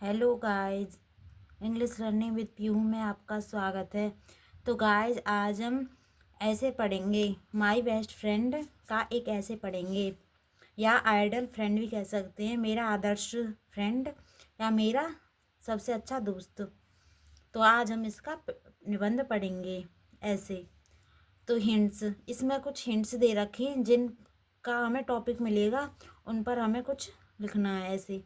Hello guys, English learning with Pihu में आपका स्वागत है। तो गाइस, आज हम ऐसे पढ़ेंगे। माय बेस्ट फ्रेंड का एक ऐसे पढ़ेंगे, या आइडल फ्रेंड भी कह सकते हैं, मेरा आदर्श फ्रेंड या मेरा सबसे अच्छा दोस्त। तो आज हम इसका निबंध पढ़ेंगे ऐसे। तो हिंट्स, इसमें कुछ हिंट्स दे रखे हैं जिनका हमें टॉपिक मिलेगा, उन पर हमें कुछ लिखना है ऐसे।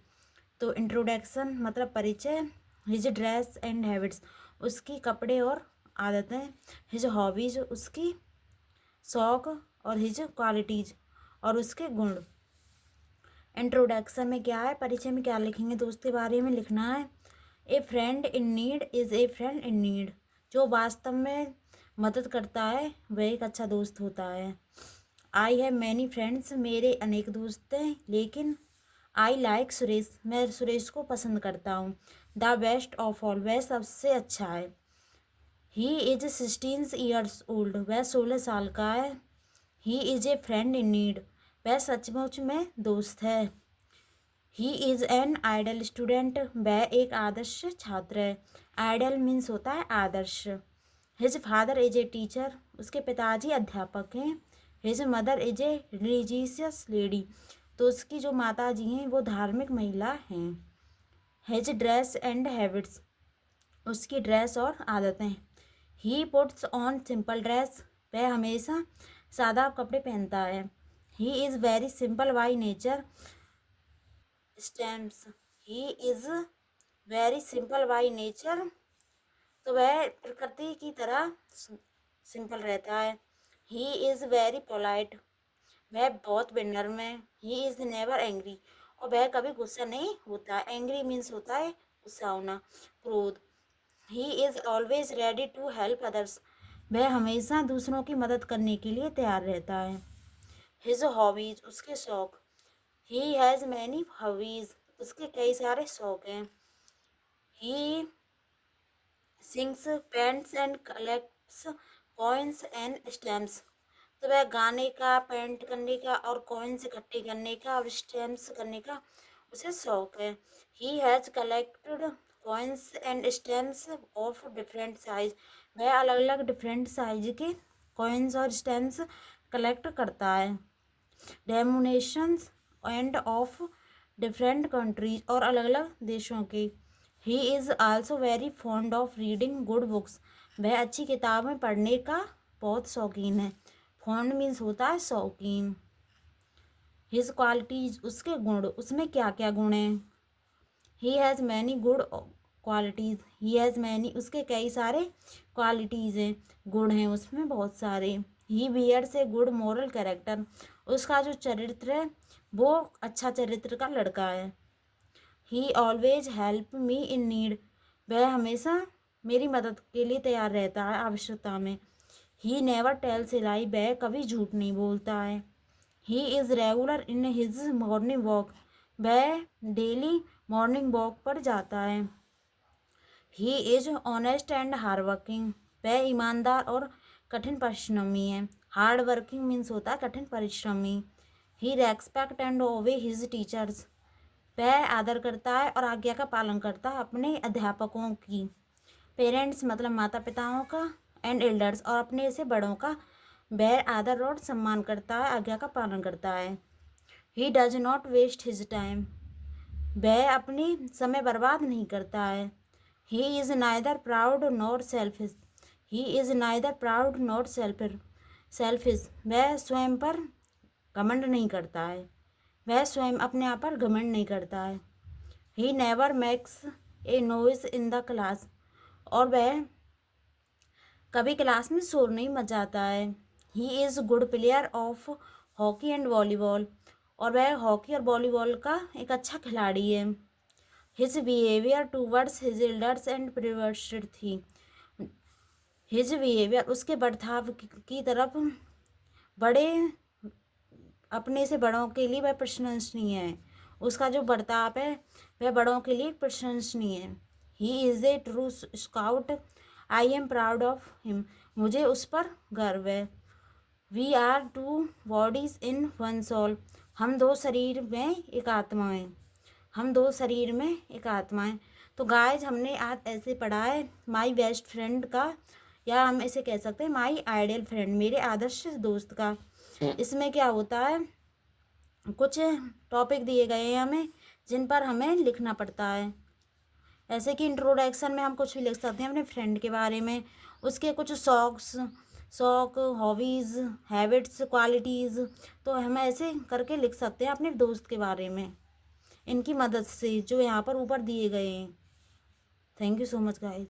तो इंट्रोडक्शन मतलब परिचय। हिज ड्रेस एंड हैबिट्स, उसकी कपड़े और आदतें। हिज हॉबीज, उसकी शौक। और हिज क्वालिटीज, और उसके गुण। इंट्रोडक्शन में क्या है, परिचय में क्या लिखेंगे, दोस्त के बारे में लिखना है। ए friend in need is a friend in need, जो वास्तव में मदद करता है वह एक अच्छा दोस्त होता है। आई हैव मैनी फ्रेंड्स, मेरे अनेक दोस्त हैं, लेकिन आई लाइक सुरेश, मैं सुरेश को पसंद करता हूँ। द बेस्ट ऑफ ऑल, वह सबसे अच्छा है। ही इज 16 ईयर्स ओल्ड, वह 16 साल का है। He is a friend in need, वह सचमुच में दोस्त है। He is an ideal student, वह एक आदर्श छात्र है। आइडल मीन्स होता है आदर्श। His father is a teacher, उसके पिताजी अध्यापक हैं। His mother is a religious lady, तो उसकी जो माता जी हैं वो धार्मिक महिला हैं। हिज ड्रेस एंड हैबिट्स, उसकी ड्रेस और आदतें। He puts on simple dress, वह हमेशा सादा कपड़े पहनता है। He is very simple by nature. Stems, he is very simple by nature, तो वह प्रकृति की तरह सिंपल रहता है। ही इज़ वेरी पोलाइट, वह बहुत विनम्र है। ही इज़ नेवर एंग्री, और वह कभी गुस्सा नहीं होता। एंग्री मीन्स होता है गुस्सा होना, क्रोध। He is always ready to help others, वह हमेशा दूसरों की मदद करने के लिए तैयार रहता है। हिज हॉबीज, उसके शौक। ही हैज़ मैनी हॉबीज, उसके कई सारे शौक हैं। He sings, paints and collects coins and stamps, तो वह गाने का, पेंट करने का और कॉइन्स इकट्ठे करने का और स्टैम्प्स करने का उसे शौक है। He has collected coins and stamps of different size, वह अलग अलग डिफरेंट साइज के कॉइन्स और स्टैम्प्स कलेक्ट करता है। डेमोनेशंस एंड ऑफ डिफरेंट कंट्रीज, और अलग अलग देशों के। He is also very fond of reading good books, वह अच्छी किताबें पढ़ने का बहुत शौकीन है। फॉन्ड मीन्स होता है शौकीन। हिज क्वालिटीज, उसके गुण, उसमें क्या क्या गुण हैं। He has many good qualities, he has many, उसके कई सारे क्वालिटीज़ हैं, गुण हैं उसमें बहुत सारे। He bears a good moral character, उसका जो चरित्र है वो अच्छा चरित्र का लड़का है। ही ऑलवेज हेल्प मी इन नीड, वह हमेशा मेरी मदद के लिए तैयार रहता है आवश्यकता में। ही नेवर टेल्स ए लाई, वह कभी झूठ नहीं बोलता है। He is regular in his morning walk, वह डेली मॉर्निंग वॉक पर जाता है। He is honest and hard working, वह ईमानदार और कठिन परिश्रमी है। हार्ड वर्किंग मीन्स होता है कठिन परिश्रमी। He respect and obey his teachers, वह आदर करता है और आज्ञा का पालन करता है अपने अध्यापकों की। पेरेंट्स मतलब माता पिताओं का, एंड एल्डर्स, और अपने से बड़ों का वह आदर और सम्मान करता है, आज्ञा का पालन करता है। He does not waste his time, वह अपनी समय बर्बाद नहीं करता है। He is neither proud not selfish, he is neither proud not selfish, वह स्वयं पर घमंड नहीं करता है, वह स्वयं अपने आप पर घमंड नहीं करता है। He never makes a noise in the class, और वह कभी क्लास में शोर नहीं मचाता है। He is good player of hockey and volleyball, और वह हॉकी और वॉलीबॉल का एक अच्छा खिलाड़ी है। His behaviour towards his elders and प्रिवर्स्ड थी, हिज बिहेवियर, उसके बर्ताव की तरफ बड़े, अपने से बड़ों के लिए वह प्रशंसनीय है। उसका जो बर्ताव है वह बड़ों के लिए प्रशंसनीय है। He is a true scout, I am proud of him, मुझे उस पर गर्व है। We are two bodies in one soul, हम दो शरीर में एक आत्मा हैं। हम दो शरीर में एक आत्मा है। तो गाइज हमने आज ऐसे पढ़ा है माई बेस्ट फ्रेंड का, या हम इसे कह सकते हैं माई आइडियल फ्रेंड, मेरे आदर्श दोस्त का। इसमें क्या होता है, कुछ टॉपिक दिए गए हैं हमें जिन पर हमें लिखना पड़ता है। ऐसे कि इंट्रोडक्शन में हम कुछ भी लिख सकते हैं अपने फ्रेंड के बारे में, उसके कुछ शौक, हॉबीज़, हैबिट्स, क्वालिटीज़। तो हम ऐसे करके लिख सकते हैं अपने दोस्त के बारे में इनकी मदद से, जो यहाँ पर ऊपर दिए गए हैं। Thank you so much guys.